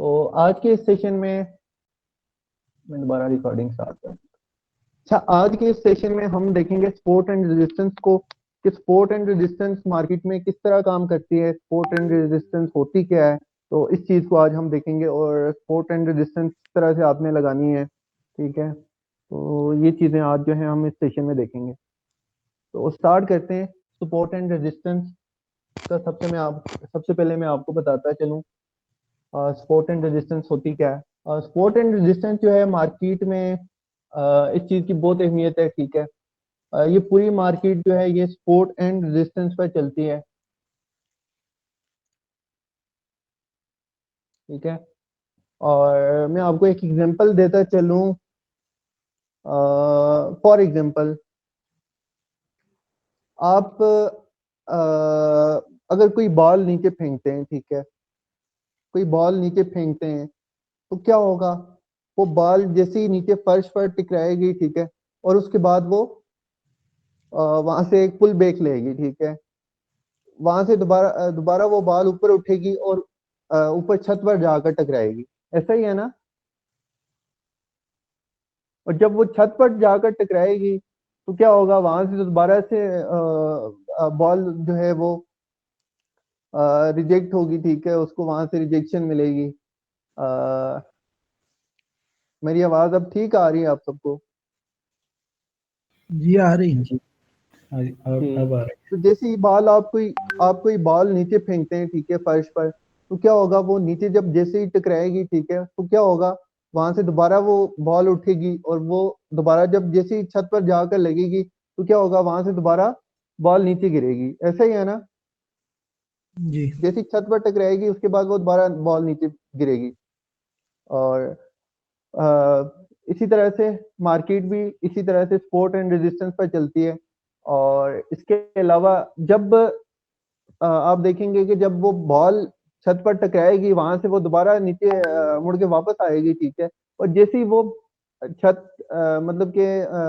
तो आज के इस सेशन में मैं दोबारा रिकॉर्डिंग स्टार्ट कर। अच्छा, आज के इस सेशन में हम देखेंगे सपोर्ट एंड रेजिस्टेंस को, कि सपोर्ट एंड रेजिस्टेंस मार्केट में किस तरह काम करती है, सपोर्ट एंड रेजिस्टेंस होती क्या है। तो इस चीज को आज हम देखेंगे और सपोर्ट एंड रेजिस्टेंस किस तरह से आपने लगानी है। ठीक है, तो ये चीजें आज जो है हम इस सेशन में देखेंगे। तो स्टार्ट करते हैं सपोर्ट एंड रेजिस्टेंस का। सबसे पहले मैं आपको बताता चलूँ सपोर्ट एंड रेजिस्टेंस होती क्या है। सपोर्ट एंड रेजिस्टेंस जो है मार्केट में इस चीज की बहुत अहमियत है। ठीक है, ये पूरी मार्केट जो है ये सपोर्ट एंड रेजिस्टेंस पर चलती है। ठीक है, और मैं आपको एक एग्जांपल देता चलूं। फॉर एग्जांपल, आप अगर कोई बॉल नीचे फेंकते हैं, ठीक है, कोई बॉल नीचे फेंकते हैं तो क्या होगा। वो बॉल जैसे ही नीचे फर्श पर टकराएगी, ठीक है, और उसके बाद वो वहां से एक पुल बैक लेगी। ठीक है, वहां से दोबारा वो बॉल ऊपर उठेगी और ऊपर छत पर जाकर टकराएगी। ऐसा ही है ना। और जब वो छत पर जाकर टकराएगी तो क्या होगा, वहां से दोबारा से बॉल जो है वो रिजेक्ट होगी। ठीक है, उसको वहां से रिजेक्शन मिलेगी। अ, मेरी आवाज अब ठीक आ रही है आप सबको? जी आ रही है जी। जी, अब आ रही तो जैसे ही बॉल आप कोई बॉल नीचे फेंकते हैं, ठीक है, फर्श पर, तो क्या होगा, वो नीचे जब जैसे ही टकराएगी, ठीक है, तो क्या होगा, वहां से दोबारा वो बॉल उठेगी और वो दोबारा जब जैसे ही छत पर जाकर लगेगी तो क्या होगा, वहां से दोबारा बॉल नीचे गिरेगी। ऐसा ही है ना। है जी। जैसी छत पर टकराएगी उसके बाद वो दोबारा बॉल नीचे गिरेगी। और इसी तरह से मार्केट भी इसी तरह से सपोर्ट एंड रेजिस्टेंस पर चलती है। और इसके अलावा जब आप देखेंगे कि जब वो बॉल छत पर टकराएगी वहां से वो दोबारा नीचे मुड़ के वापस आएगी। ठीक है, और जैसे ही वो छत मतलब कि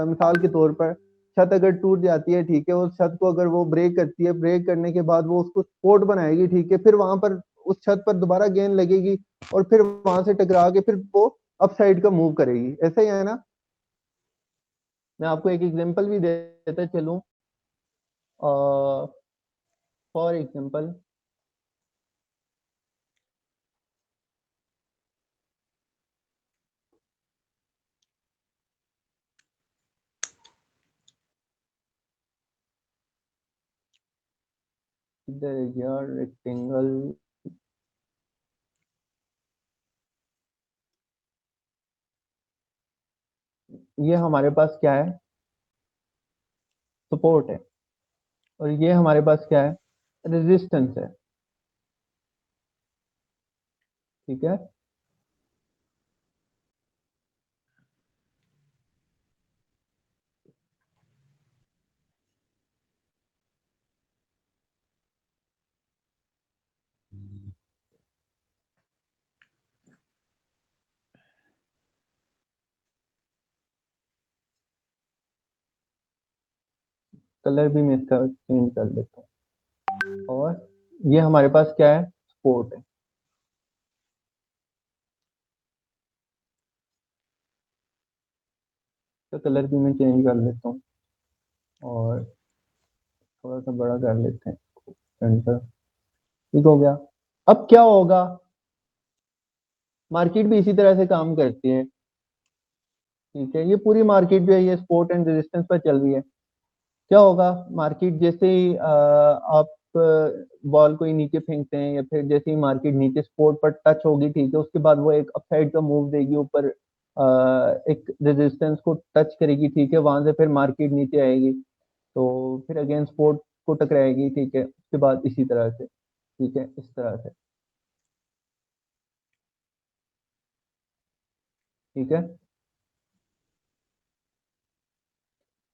मिसाल के तौर पर छत अगर टूट जाती है, ठीक है, उस छत को अगर वो ब्रेक करती है, ब्रेक करने के बाद वो उसको सपोर्ट बनाएगी। ठीक है, फिर वहां पर उस छत पर दोबारा गेंद लगेगी और फिर वहां से टकरा के फिर वो अप साइड का मूव करेगी। ऐसा ही है ना। मैं आपको एक एग्जांपल भी देता चलूं। फॉर एग्जांपल, इधर है यार रेक्टेंगल। ये हमारे पास क्या है, सपोर्ट है, और ये हमारे पास क्या है, रेजिस्टेंस है। ठीक है, कलर भी मैं इसका चेंज कर देता हूँ। और ये हमारे पास क्या है, सपोर्ट है। तो कलर भी मैं चेंज कर लेता हूँ और थोड़ा सा बड़ा कर लेते हैं सेंटर। ठीक हो गया। अब क्या होगा, मार्केट भी इसी तरह से काम करती है। ठीक है, ये पूरी मार्केट जो है ये सपोर्ट एंड रेजिस्टेंस पर चल रही है। क्या होगा, मार्केट जैसे ही आप बॉल को ही नीचे फेंकते हैं या फिर जैसे ही मार्केट नीचे स्पोर्ट पर टच होगी, ठीक है, उसके बाद वो एक अपसाइड का मूव देगी ऊपर, एक रेजिस्टेंस को टच करेगी। ठीक है, वहां से फिर मार्केट नीचे आएगी तो फिर अगेन स्पोर्ट को टकराएगी। ठीक है, उसके बाद इसी तरह से। ठीक है, इस तरह से। ठीक है,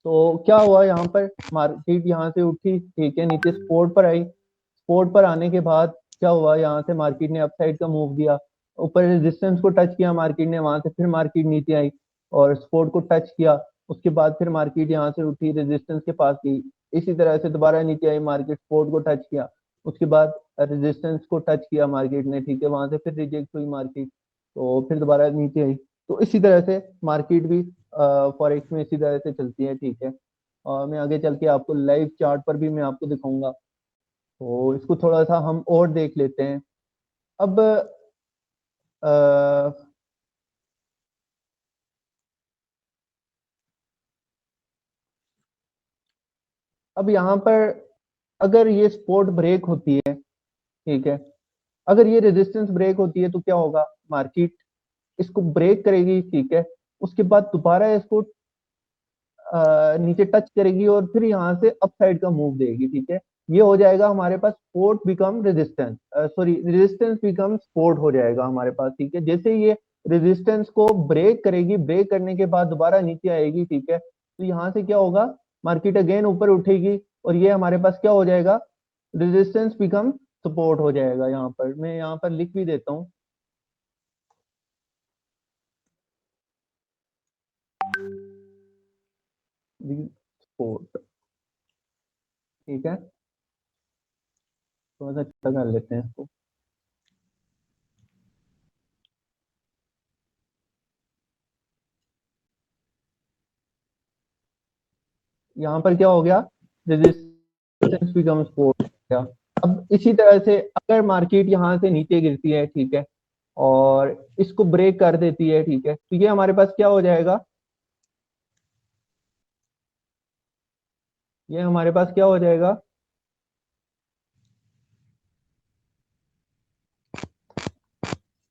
तो क्या हुआ यहाँ पर, मार्केट यहाँ से उठी, ठीक है, नीचे सपोर्ट पर आई। सपोर्ट पर आने के बाद क्या हुआ, यहाँ से मार्केट ने अपसाइड का मूव दिया, ऊपर रेजिस्टेंस को टच किया मार्केट ने, वहां से फिर मार्केट नीचे आई और सपोर्ट को टच किया। उसके बाद फिर मार्केट यहाँ से उठी, रेजिस्टेंस के पास गई, इसी तरह से दोबारा नीचे आई, मार्केट सपोर्ट को टच किया, उसके बाद रेजिस्टेंस को टच किया मार्केट ने, ठीक है, वहां से फिर रिजेक्ट हुई मार्केट, तो फिर दोबारा नीचे आई। तो इसी तरह से मार्केट भी फॉरेक्स में इसी तरह से चलती है, ठीक है। और मैं आगे चल के आपको लाइव चार्ट पर भी मैं आपको दिखाऊंगा, तो इसको थोड़ा सा हम और देख लेते हैं। अब अ, अब यहाँ पर अगर ये सपोर्ट ब्रेक होती है, ठीक है, अगर ये रेजिस्टेंस ब्रेक होती है तो क्या होगा, मार्केट इसको ब्रेक करेगी, ठीक है, उसके बाद दोबारा इसको नीचे टच करेगी और फिर यहाँ से अप साइड का मूव देगी, ठीक है। ये हो जाएगा हमारे पास support become resistance, sorry resistance become support हो जाएगा हमारे पास, ठीक है। जैसे ये रेजिस्टेंस को ब्रेक करेगी, ब्रेक करने के बाद दोबारा नीचे आएगी, ठीक है, तो यहाँ से क्या होगा, मार्केट अगेन ऊपर उठेगी और ये हमारे पास क्या हो जाएगा, रेजिस्टेंस बिकम सपोर्ट हो जाएगा। यहाँ पर मैं यहाँ पर लिख भी देता हूँ, सपोर्ट, ठीक है। थोड़ा सा अच्छा कर लेते हैं इसको। यहाँ पर क्या हो गया, रेजिस्टेंस बिकम सपोर्ट हो गया। अब इसी तरह से अगर मार्केट यहाँ से नीचे गिरती है, ठीक है, और इसको ब्रेक कर देती है, ठीक है, तो ये हमारे पास क्या हो जाएगा, ये हमारे पास क्या हो जाएगा,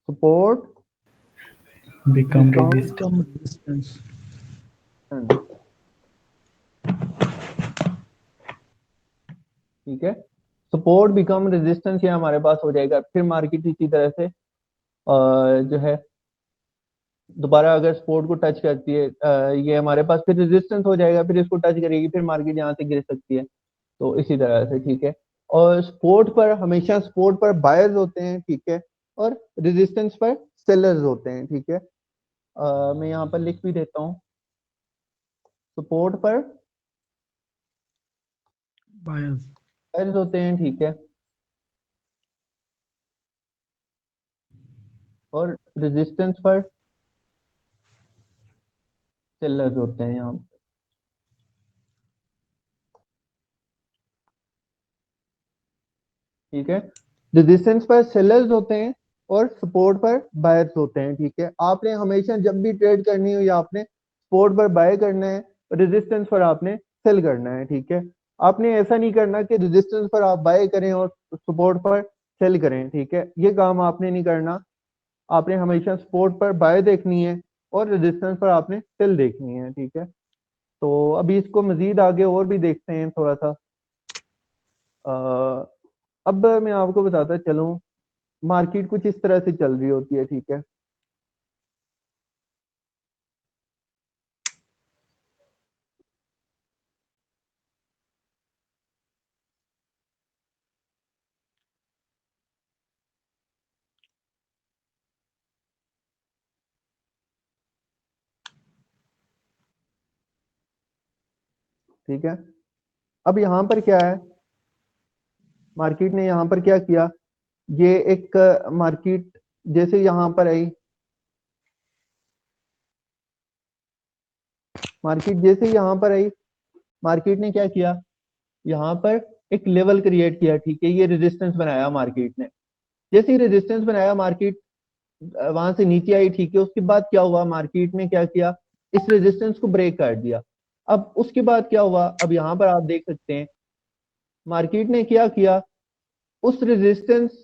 support become become, resist Become resistance. ठीक है, सपोर्ट बिकम रेजिस्टेंस ये हमारे पास हो जाएगा। फिर मार्केट इसी तरह से जो है दोबारा अगर सपोर्ट को टच करती है, ये हमारे पास फिर रेजिस्टेंस हो जाएगा, फिर इसको टच करेगी, फिर मार्केट यहाँ से गिर सकती है। तो इसी तरह से, ठीक है। और सपोर्ट पर हमेशा, सपोर्ट पर बायर्स होते हैं, ठीक है, और रेजिस्टेंस पर सेलर्स होते हैं, ठीक है। मैं यहाँ पर लिख भी देता हूँ, सपोर्ट पर Buyers. बायर्स होते हैं, ठीक है, और रेजिस्टेंस पर सेलर्स होते हैं यहाँ, ठीक है। रेजिस्टेंस पर सेलर्स होते हैं और सपोर्ट पर बायर्स होते हैं, ठीक है। आपने हमेशा जब भी ट्रेड करनी हो, या आपने सपोर्ट पर बाय करना है, रेजिस्टेंस पर आपने सेल करना है, ठीक है। आपने ऐसा नहीं करना कि रेजिस्टेंस पर आप बाय करें और सपोर्ट पर सेल करें, ठीक है, ये काम आपने नहीं करना। आपने हमेशा सपोर्ट पर बाय देखनी है और रेजिस्टेंस पर आपने सेल देखनी है, ठीक है। तो अभी इसको मजीद आगे और भी देखते हैं थोड़ा सा। अब मैं आपको बताता चलूं, मार्केट कुछ इस तरह से चल रही होती है, ठीक है। ठीक है, अब यहाँ पर क्या है, मार्केट ने यहाँ पर क्या किया, ये एक मार्केट जैसे यहाँ पर आई, मार्केट जैसे यहाँ पर आई, मार्केट ने क्या किया, यहाँ पर एक लेवल क्रिएट किया, ठीक है, ये रेजिस्टेंस बनाया मार्केट ने। जैसे ही रेजिस्टेंस बनाया मार्केट वहां से नीचे आई, ठीक है। उसके बाद क्या हुआ, मार्केट ने क्या किया, इस रेजिस्टेंस को ब्रेक कर दिया। अब उसके बाद क्या हुआ, अब यहाँ पर आप देख सकते हैं मार्केट ने क्या किया, उस रेजिस्टेंस,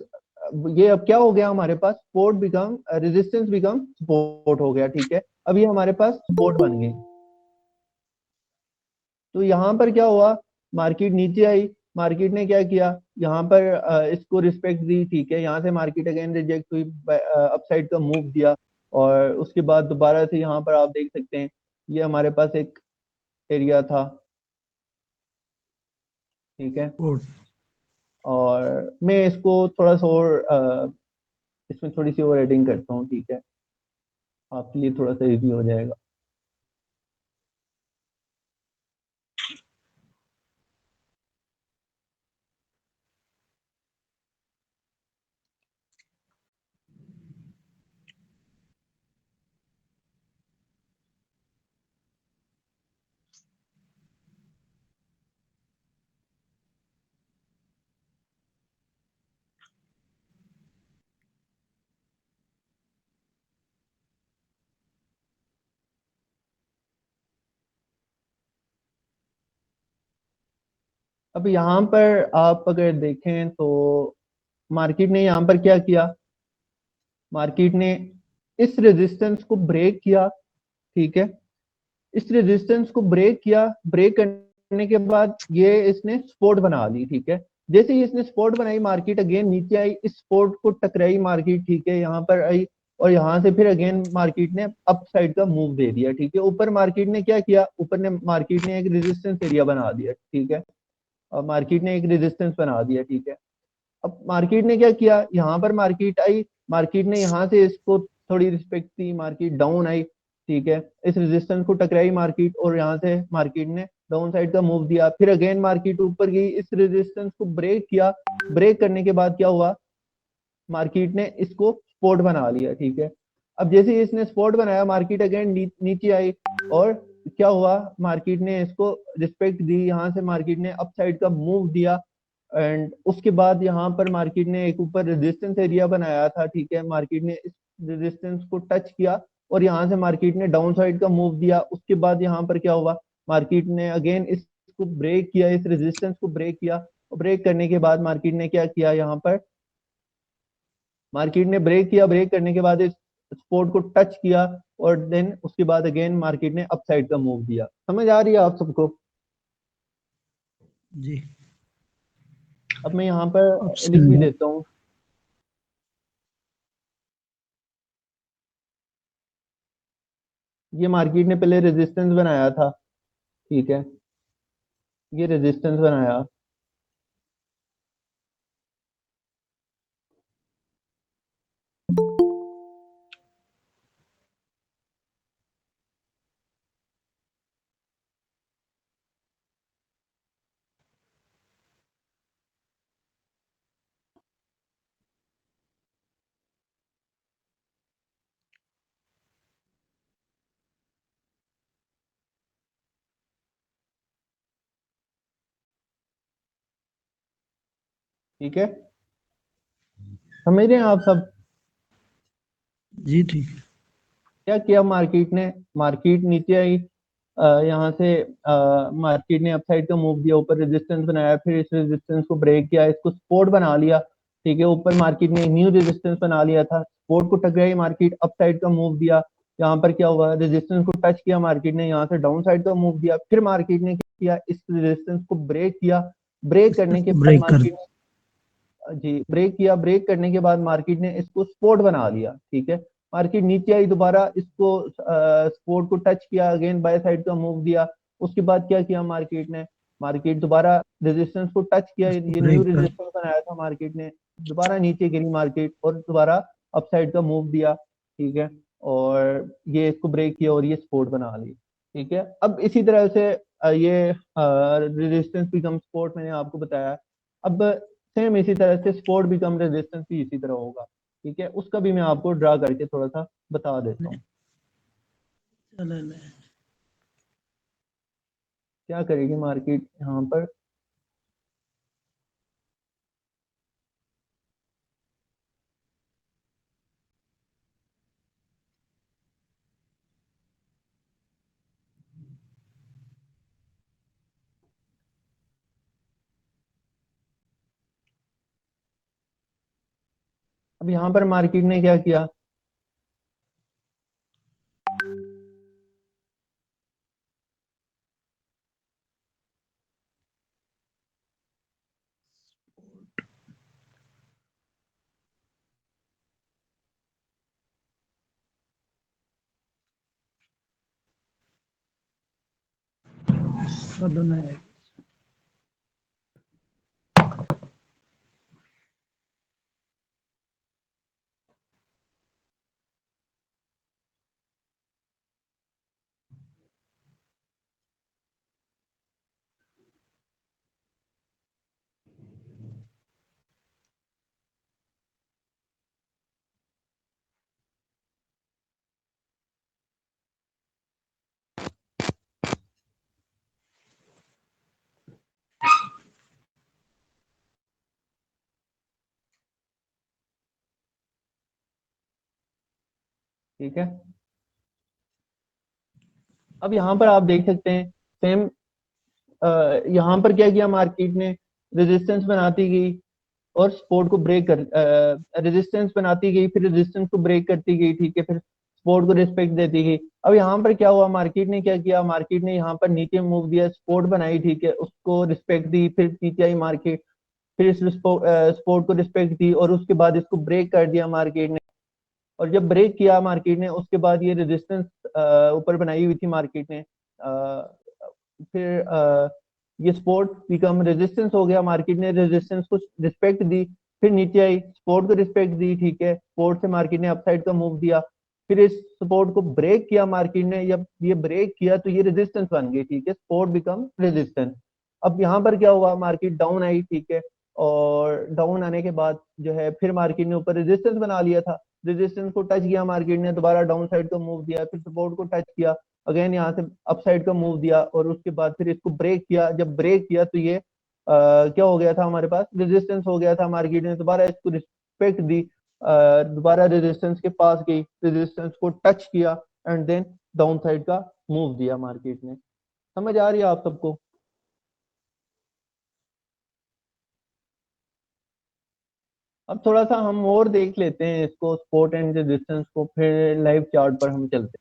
ये अब क्या हो गया हमारे पास, support become resistance become support हो गया, ठीक है। अब ये हमारे पास सपोर्ट बन गई। तो यहाँ पर क्या हुआ, मार्केट नीचे आई, मार्केट ने क्या किया, यहाँ पर इसको रिस्पेक्ट दी, ठीक है। यहाँ से मार्केट अगेन रिजेक्ट हुई, अपसाइड का मूव दिया, और उसके बाद दोबारा से यहाँ पर आप देख सकते हैं ये हमारे पास एक एरिया था, ठीक है। Support. और मैं इसको थोड़ा सा और इसमें थोड़ी सी और एडिंग करता हूँ, ठीक है, आपके लिए थोड़ा सा इजी हो जाएगा। अब यहाँ पर आप अगर देखें तो मार्केट ने यहाँ पर क्या किया, मार्केट ने इस रेजिस्टेंस को ब्रेक किया, ठीक है, इस रेजिस्टेंस को ब्रेक किया, ब्रेक करने के बाद ये इसने सपोर्ट बना ली, ठीक है। जैसे ही इसने सपोर्ट बनाई, मार्केट अगेन नीचे आई, इस सपोर्ट को टकराई मार्केट, ठीक है, यहाँ पर आई और यहाँ से फिर अगेन मार्केट ने अप साइड का मूव दे दिया, ठीक है। ऊपर मार्केट ने क्या किया, ऊपर ने मार्केट ने एक रेजिस्टेंस एरिया बना दिया, ठीक है, और मार्केट ने एक रेजिस्टेंस बना दिया, ठीक है। अब मार्केट ने क्या किया, यहाँ पर मार्केट आई, मार्केट ने यहाँ से इसको थोड़ी respect the, market down I, ठीक है, इस रेजिस्टेंस को टकराई मार्केट और यहाँ से मार्केट ने डाउन साइड का मूव दिया, फिर अगेन मार्केट ऊपर गई, इस रेजिस्टेंस को ब्रेक किया, ब्रेक करने के बाद क्या हुआ, मार्केट ने इसको सपोर्ट बना लिया, ठीक है। अब जैसे ही इसने सपोर्ट बनाया, मार्केट अगेन नीचे आई और क्या हुआ, मार्केट ने इसको रिस्पेक्ट दी, यहाँ से मार्केट ने अप साइड का मूव दिया एंड उसके बाद यहाँ पर मार्केट ने एक ऊपर रेजिस्टेंस एरिया बनाया था, ठीक है, मार्केट ने इस रेजिस्टेंस को टच किया और यहाँ से मार्केट ने डाउन साइड का मूव दिया। उसके बाद यहाँ पर क्या हुआ, मार्केट ने अगेन इसको ब्रेक किया, इस रेजिस्टेंस को ब्रेक किया और ब्रेक करने के बाद मार्केट ने क्या किया, यहाँ पर मार्केट ने ब्रेक किया, ब्रेक करने के बाद इस सपोर्ट को टच किया और देन उसके बाद अगेन मार्केट ने अप साइड का मूव दिया। समझ आ रही है आप सबको? जी। अब मैं यहाँ पर लिख भी Upstream. देता हूँ, ये मार्केट ने पहले रेजिस्टेंस बनाया था, ठीक है, ये रेजिस्टेंस बनाया, ठीक है, समझ रहे हैं आप सब? जी ठीक। क्या किया मार्केट ने, मार्केट नीचे आई, यहाँ से मार्केट ने अपसाइड का मूव दिया, ऊपर रेजिस्टेंस बनाया, फिर इस रेजिस्टेंस को ब्रेक किया, इसको सपोर्ट बना लिया, ठीक है, ऊपर मार्केट ने न्यू रेजिस्टेंस बना लिया था, सपोर्ट को टकराई मार्केट, अपसाइड का मूव दिया, यहाँ पर क्या हुआ, रेजिस्टेंस को टच किया मार्केट ने, यहाँ से डाउन साइड का मूव दिया, फिर मार्केट ने क्या किया, इस रेजिस्टेंस को ब्रेक किया, ब्रेक करने के बाद ब्रेक कर मार्केट जी ब्रेक किया, ब्रेक करने के बाद मार्केट ने इसको सपोर्ट बना लिया, ठीक है, मार्केट नीचे आई, दोबारा इसको सपोर्ट को टच किया, अगेन बाय साइड का मूव दिया, उसके बाद क्या किया मार्केट ने, मार्केट दोबारा रेजिस्टेंस को टच किया, ये न्यू ब्रेक कर रेजिस्टेंस बनाया था मार्केट ने, दोबारा नीचे गिरी मार्केट और दोबारा अप साइड का मूव दिया, ठीक है, और ये इसको ब्रेक किया और ये सपोर्ट बना ली, ठीक है। अब इसी तरह से ये रेजिस्टेंस बिकम सपोर्ट मैंने आपको बताया। अब सेम इसी तरह से सपोर्ट बिकम रेजिस्टेंस भी इसी तरह होगा, ठीक है, उसका भी मैं आपको ड्रा करके थोड़ा सा बता देता हूँ। चले। क्या करेगी मार्केट यहाँ पर, अब यहाँ पर मार्केट ने क्या किया, सदन है। ठीक है। अब यहाँ पर आप देख सकते हैं सेम यहाँ पर क्या किया मार्केट ने, रेजिस्टेंस बनाती गई और सपोर्ट को ब्रेक कर, रेजिस्टेंस बनाती गई, फिर रेजिस्टेंस को ब्रेक करती गई, ठीक है, फिर सपोर्ट को रिस्पेक्ट देती गई। अब यहाँ पर क्या हुआ, मार्केट ने क्या किया, मार्केट ने यहाँ पर नीचे मूव दिया, सपोर्ट बनाई, ठीक है, उसको रिस्पेक्ट दी, फिर नीचे आई मार्केट, फिर इस सपोर्ट को रिस्पेक्ट दी और उसके बाद इसको ब्रेक कर दिया मार्केट ने। और जब ब्रेक किया मार्केट ने, उसके बाद ये रेजिस्टेंस ऊपर बनाई हुई थी मार्केट ने, फिर ये सपोर्ट बिकम रेजिस्टेंस हो गया, मार्केट ने रेजिस्टेंस को रिस्पेक्ट दी, फिर नीचे आई, सपोर्ट को रिस्पेक्ट दी, ठीक है, सपोर्ट से मार्केट ने अपसाइड का मूव दिया, फिर इस सपोर्ट को ब्रेक किया मार्केट ने, जब ये ब्रेक किया तो ये रेजिस्टेंस बन गई, ठीक है, सपोर्ट बिकम रेजिस्टेंस। अब यहाँ पर क्या हुआ, मार्केट डाउन आई, ठीक है, और डाउन आने के बाद जो है फिर मार्केट ने ऊपर रेजिस्टेंस बना लिया था, रेजिस्टेंस को टच किया मार्केट ने, दोबारा डाउन साइड का मूव दिया, फिर सपोर्ट को टच किया, अगेन यहाँ से अप साइड का मूव दिया और उसके बाद फिर इसको ब्रेक किया, जब ब्रेक किया तो ये क्या हो गया था, हमारे पास रेजिस्टेंस हो गया था, मार्केट ने दोबारा इसको रिस्पेक्ट दी, दोबारा रेजिस्टेंस के पास गई, रेजिस्टेंस को टच किया एंड देन डाउन साइड का मूव दिया मार्केट ने। समझ आ रही है आप सबको? अब थोड़ा सा हम और देख लेते हैं इसको, सपोर्ट एंड रेजिस्टेंस को, फिर लाइव चार्ट पर हम चलते हैं।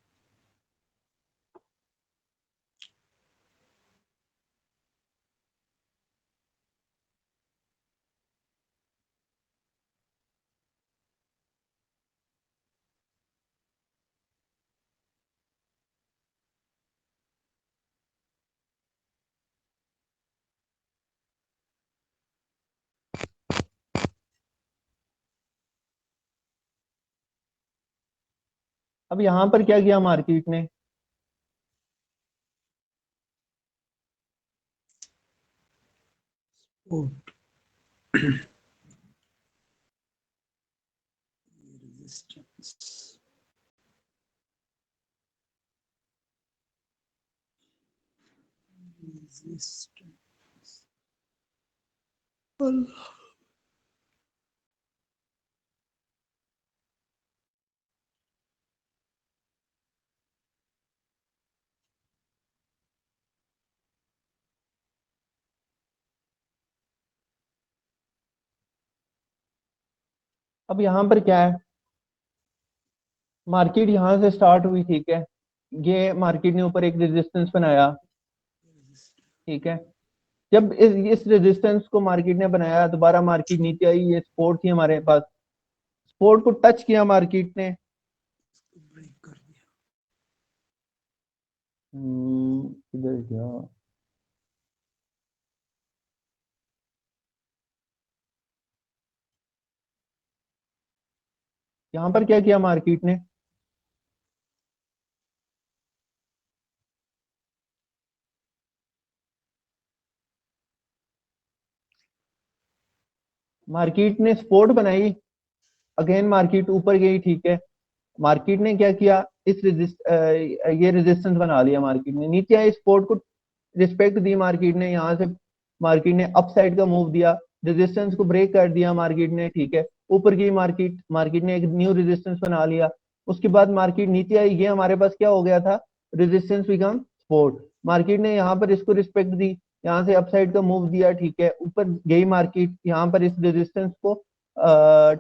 अब यहाँ पर क्या किया मार्केट ने, Support. Resistance. Resistance. अब यहाँ पर क्या है, मार्केट यहाँ से स्टार्ट हुई, ठीक है, ये मार्केट ने ऊपर एक रेजिस्टेंस बनाया, ठीक है, जब इस रेजिस्टेंस को मार्केट ने बनाया, दोबारा मार्केट नीचे आई, ये सपोर्ट थी हमारे पास, सपोर्ट को टच किया मार्केट ने, ब्रेक कर दिया। इधर गया, यहाँ पर क्या किया मार्केट ने, मार्केट ने सपोर्ट बनाई, अगेन मार्केट ऊपर गई, ठीक है, मार्केट ने क्या किया, ये रेजिस्टेंस बना लिया मार्केट ने, नीचे आई, सपोर्ट को रिस्पेक्ट दी मार्केट ने, यहाँ से मार्केट ने अप साइड का मूव दिया, रेजिस्टेंस को ब्रेक कर दिया मार्केट ने, ठीक है, ऊपर गई मार्केट, मार्केट ने एक न्यू रेजिस्टेंस बना लिया, उसके बाद मार्केट नीचे आई, ये हमारे पास क्या हो गया था, रेजिस्टेंस बिकम सपोर्ट, मार्केट ने यहाँ पर इसको रिस्पेक्ट दी, यहाँ से अपसाइड का मूव दिया, ठीक है, ऊपर गई मार्केट, यहाँ पर इस रेजिस्टेंस को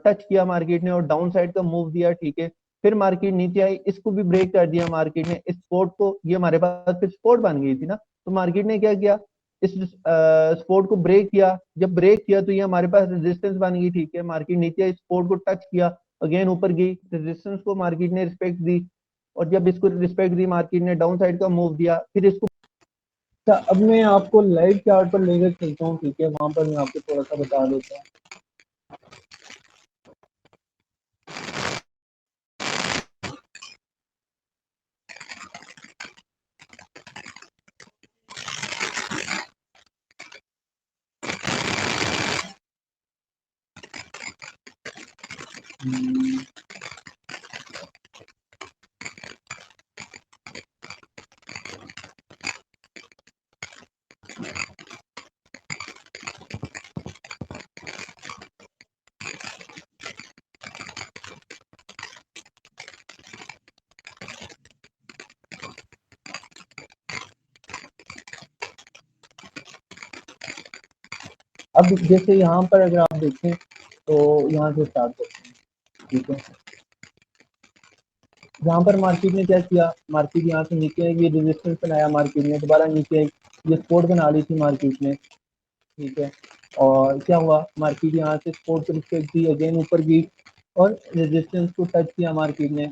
टच किया मार्केट ने और डाउन साइड का मूव दिया, ठीक है, फिर मार्केट नीचे आई, इसको भी ब्रेक कर दिया मार्केट ने, इस सपोर्ट को, ये हमारे पास फिर सपोर्ट बन गई थी ना, तो मार्केट ने क्या किया, इस सपोर्ट को ब्रेक किया, जब ब्रेक किया तो ये हमारे पास रेजिस्टेंस बन गई, ठीक है, मार्केट नीचे आई, सपोर्ट को टच किया, अगेन ऊपर गई, रेजिस्टेंस को मार्केट ने रिस्पेक्ट दी, और जब इसको रिस्पेक्ट दी मार्केट ने डाउन साइड का मूव दिया, फिर इसको, अच्छा, अब मैं आपको लाइव चार्ट पर लेकर चलता हूँ, ठीक है, वहां पर मैं आपको थोड़ा सा बता देता हूँ। अब जैसे यहाँ पर अगर आप देखें तो यहाँ से स्टार्ट करते हैं, ठीक है। यहाँ पर मार्केट ने क्या किया, मार्केट यहाँ से नीचे ये रेजिस्टेंस बनाया, मार्केट ने दोबारा नीचे ये सपोर्ट बना ली थी मार्केट ने, ठीक है। और क्या हुआ, मार्केट यहाँ से सपोर्ट को रिस्पेक्ट दी, अगेन ऊपर गई और रेजिस्टेंस को टच किया मार्केट ने,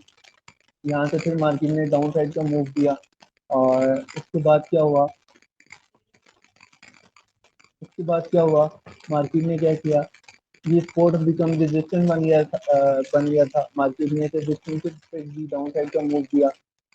यहाँ से फिर मार्केट ने डाउन साइड का मूव दिया। और उसके बाद क्या हुआ, मार्केट ने क्या किया, ये सपोर्ट बिकम रेजिस्टेंस बन गया था, मार्केट ने रेजिस्टेंस को रिस्पेक्ट दी, डाउन साइड का मूव दिया।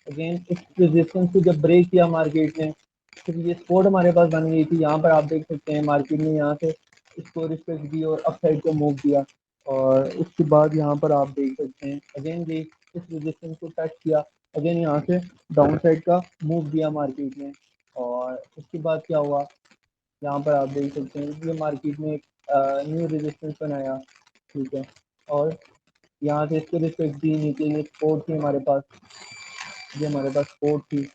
अगेन इस रेजिस्टेंस को जब ब्रेक किया मार्केट ने, फिर ये सपोर्ट हमारे पास बन गई थी। यहाँ पर आप देख सकते हैं मार्केट ने यहाँ से इसको रिस्पेक्ट दी और अप साइड का मूव दिया। और उसके बाद यहाँ पर आप देख सकते हैं अगेन ये इस रेजिस्टेंस को टच किया, अगेन यहाँ से डाउन साइड का मूव दिया मार्केट ने। और उसके बाद क्या हुआ, यहाँ पर आप देख सकते हैं ये मार्केट में एक न्यू रेजिस्टेंस बनाया, ठीक है। और यहाँ से इसको रिस्पेक्ट दी, नीचे ये सपोर्ट थी हमारे पास, ये हमारे पास सपोर्ट थी।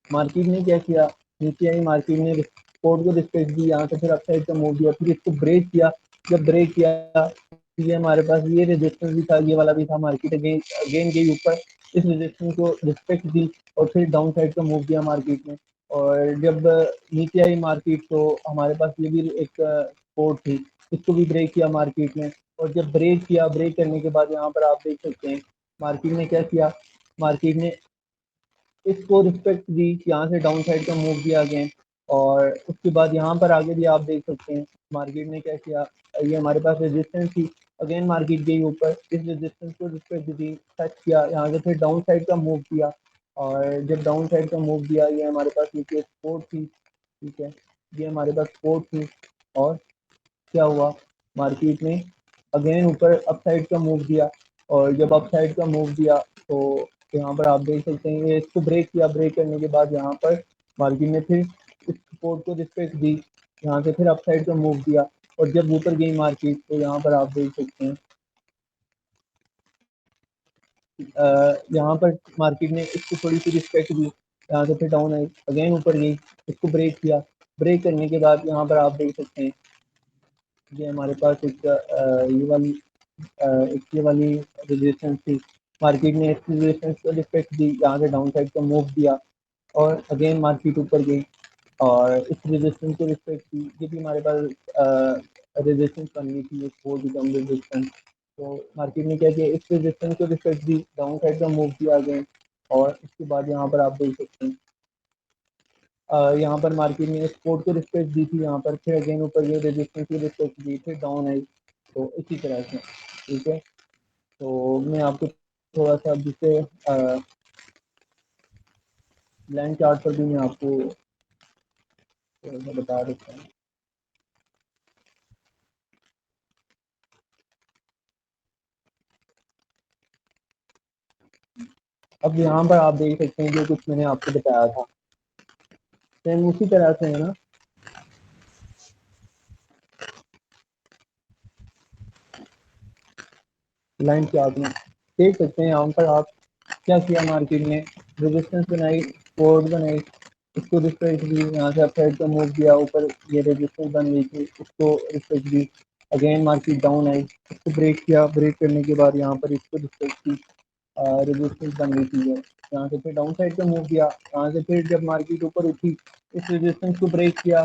मार्केट ने क्या किया, नीचे आई मार्केट ने सपोर्ट को रिस्पेक्ट दी, यहाँ से फिर अपसाइड का मूव दिया, फिर इसको ब्रेक किया। जब ब्रेक किया ये हमारे पास ये रेजिस्टेंस भी था, ये वाला भी था, मार्केट अगेन गई ऊपर, इस रेजिस्टेंस को रिस्पेक्ट दी और फिर डाउन साइड का मूव दिया मार्केट ने। और जब नीचे आई मार्केट तो हमारे पास ये भी एक सपोर्ट थी, इसको भी ब्रेक किया मार्केट ने। और जब ब्रेक किया, ब्रेक करने के बाद यहाँ पर आप देख सकते हैं मार्केट ने क्या किया, मार्केट ने इसको रिस्पेक्ट दी, यहाँ से डाउन साइड का मूव दिया अगेन। और उसके बाद यहाँ पर आगे भी आप देख सकते हैं मार्केट ने क्या किया, ये हमारे पास रेजिस्टेंस थी, अगेन मार्केट गई ऊपर, इस रेजिस्टेंस को रिस्पेक्ट दी, टच किया, यहाँ से फिर डाउन साइड का मूव दिया। और जब डाउन साइड का मूव दिया, ये हमारे पास नीचे सपोर्ट थी, ठीक है, ये हमारे पास सपोर्ट थी। और क्या हुआ, मार्केट ने अगेन ऊपर अप साइड का मूव दिया। और जब अप साइड का मूव दिया तो यहाँ पर आप देख सकते हैं ये इसको ब्रेक किया, ब्रेक करने के बाद यहाँ पर मार्केट ने फिर इस सपोर्ट को रिस्पेक्ट दी, यहाँ से फिर अप साइड का मूव दिया। और जब ऊपर गई मार्केट तो यहाँ पर आप देख सकते हैं यहाँ पर मार्केट ने इसको थोड़ी सी रिस्पेक्ट दी, यहाँ से फिर डाउन आई, अगेन ऊपर गई, इसको ब्रेक किया, ब्रेक करने के बाद यहाँ पर आप देख सकते हैं ये हमारे पास एक ये वाली रेजिस्टेंस थी, मार्केट ने इस रेजिस्टेंस को रिस्पेक्ट दी, यहाँ से डाउन साइड का मूव दिया और अगेन मार्केट ऊपर गई और इस रेजिस्टेंस को रिस्पेक्ट दी। ये भी हमारे पास रेजिस्टेंस बननी थी, सपोर्ट बिकम रेजिस्टेंस। तो मार्केट ने क्या किया, इस रेजिस्टेंस को रिस्पेक्ट दी, डाउन साइड का मूव किया अगेन। और इसके बाद यहाँ पर आप देख सकते हैं यहाँ पर मार्केट ने सपोर्ट को रिस्पेक्ट दी थी, यहाँ पर फिर अगेन ऊपर ये रेजिस्टेंस को रिस्पेक्ट दी, फिर डाउन आई। तो इसी तरह से, ठीक है। तो मैं आपको थोड़ा सा जिससे ब्लैंक चार्ट पर भी मैं आपको थोड़ा सा बता देता हूँ। अब यहाँ पर आप देख सकते हैं जो कुछ मैंने आपको बताया था, सेम उसी तरह से है ना। लाइन चार्ट में देख सकते हैं यहाँ पर आप क्या किया, मार्केट ने रेजिस्टेंस बनाई, सपोर्ट बनाई, इसको रिस्पेक्ट दी, यहाँ से अपसाइड का मूव दिया, ऊपर ये रेजिस्टेंस बन गई थी, उसको respect the, again market down I, इसको ब्रेक किया, ब्रेक करने के बाद यहाँ पर इसको रिस्पेक्ट दी, रेजिस्टेंस बन गई थी, यहाँ से फिर डाउन साइड का मूव दिया, यहाँ से फिर जब मार्केट ऊपर उठी इस रेजिस्टेंस को ब्रेक किया,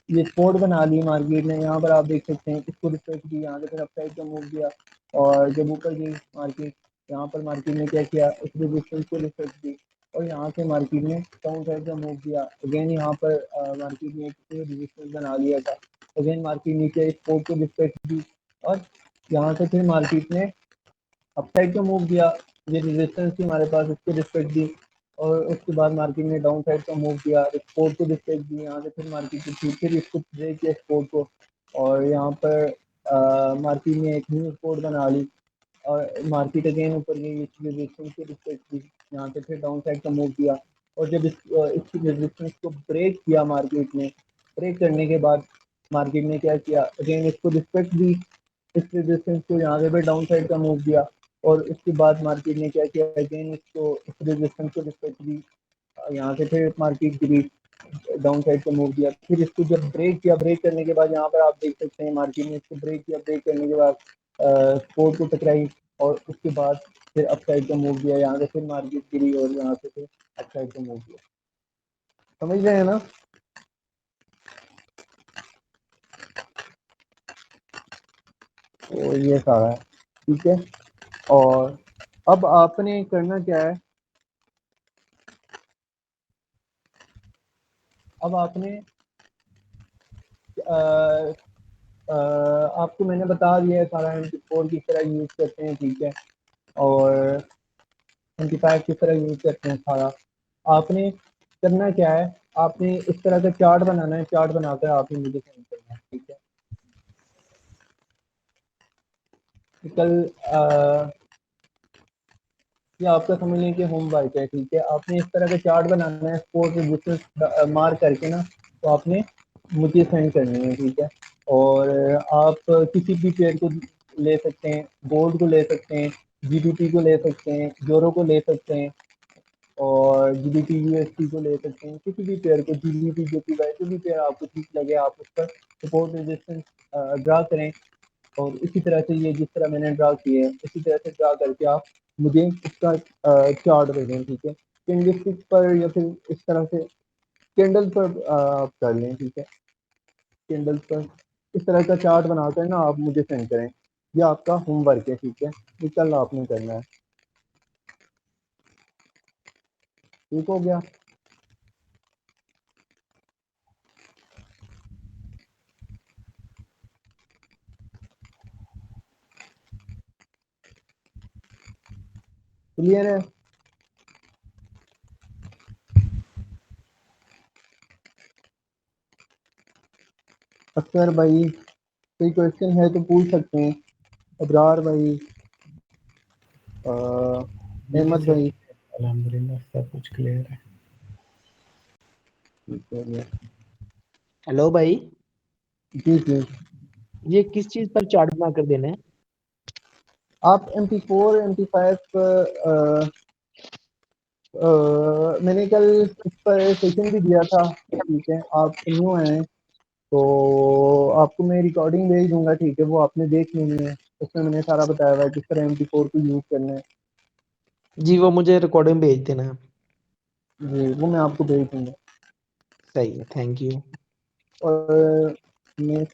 ये सपोर्ट बना ली मार्केट ने, यहाँ पर आप देख सकते हैं इसको रिस्पेक्ट दी, यहाँ से फिर अपसाइड का मूव दिया। और जब ऊपर गई मार्केट, यहाँ पर मार्केट ने क्या किया, इस रेजिस्टेंस को रिस्पेक्ट दी और यहाँ से मार्केट ने डाउन साइड का मूव दिया। अगेन यहाँ पर मार्केट ने एक रेजिस्टेंस बना लिया था, अगेन मार्केट नीचे सपोर्ट को रिस्पेक्ट दी और यहाँ से फिर मार्केट ने अपसाइड का मूव दिया, ये रेजिस्टेंस थी हमारे पास, इसको रिस्पेक्ट दी। और उसके बाद मार्केट ने डाउन साइड का मूव दिया, सपोर्ट को रिस्पेक्ट दी, यहाँ से फिर मार्केट की फिर इसको ब्रेक किया सपोर्ट को। और यहाँ पर मार्केट ने एक न्यू सपोर्ट बना ली और मार्केट अगेन ऊपर गई, इस रेजिस्टेंस को रिस्पेक्ट दी, यहाँ से फिर डाउन साइड का मूव दिया। और जब इस रेजिस्टेंस को ब्रेक किया मार्केट ने, ब्रेक करने के बाद मार्केट ने क्या किया, अगेन इसको रिस्पेक्ट दी, इस रेजिस्टेंस को यहाँ से फिर डाउन साइड का मूव दिया। और उसके बाद मार्केट ने क्या किया, अगेन इसको इस रेजिस्टेंस को रिस्पेक्ट दी, यहाँ से फिर मार्केट गिरी, डाउन साइड पे मूव किया, फिर इसको जब ब्रेक किया, ब्रेक करने के बाद यहाँ पर आप देख सकते हैं मार्केट में इसको ब्रेक किया, ब्रेक करने के बाद सपोर्ट को टकराई और उसके बाद फिर अप साइड पे मूव किया, यहाँ से फिर मार्केट गिरी और यहाँ से फिर अप साइड पे मूव किया। समझ रहे हैं ना? तो ये सारा है, ठीक है। और अब आपने करना क्या है, अब आपने आपको मैंने बता दिया है सारा MT4 किस तरह यूज करते हैं, ठीक है, और MT5 किस तरह यूज करते हैं सारा। आपने करना क्या है, आपने इस तरह का चार्ट बनाना है, चार्ट बनाकर आपने मुझे सेंड करना है, ठीक है। कल ये आपका समझ लें कि होमवर्क है, ठीक है। आपने इस तरह का चार्ट बनाना है, स्पोर्ट रजिस्टेंस मार्क करके ना, तो आपने मुझे सेंड करनी है, ठीक है। और आप किसी भी पेयर को ले सकते हैं, गोल्ड को ले सकते हैं, GBP को ले सकते हैं, यूरो को ले सकते हैं, और GBP USD को ले सकते हैं, किसी भी पेयर को, GBP JPY जो भी पेयर आपको ठीक लगे आप उस पर सपोर्ट रेजिस्टेंस ड्रा करें। और इसी तरह से ये जिस तरह मैंने ड्रा किए हैं इसी तरह से ड्रा करके आप मुझे इसका चार्ट दे दें, ठीक है। कैंडलस्टिक पर या फिर इस तरह से कैंडल पर आप कर लें, ठीक है। कैंडल पर इस तरह का चार्ट बनाकर ना आप मुझे सेंड करें, ये आपका होमवर्क है, ठीक है। ये कल आपने करना है, ठीक हो गया। क्लियर है? अक्सर भाई कोई क्वेश्चन है तो पूछ सकते हैं, अबरार भाई, अहमद भाई। अल्हम्दुलिल्लाह सब कुछ क्लियर है। ठीक हो गया। हेलो भाई, जी जी, ये किस चीज पर चार्ट बना कर देना है? आप MT4 MT5 मैंने कल इस पर सेशन भी दिया था, ठीक है। आप न्यू आए हैं तो आपको मैं रिकॉर्डिंग भेज दूंगा, ठीक है, वो आपने देख लेनी है। उसमें मैंने सारा बताया हुआ है किस तरह MT4 को यूज़ करना है। जी वो मुझे रिकॉर्डिंग भेज देना। जी वो मैं आपको भेज दूंगा। सही है, थैंक यू। और मैं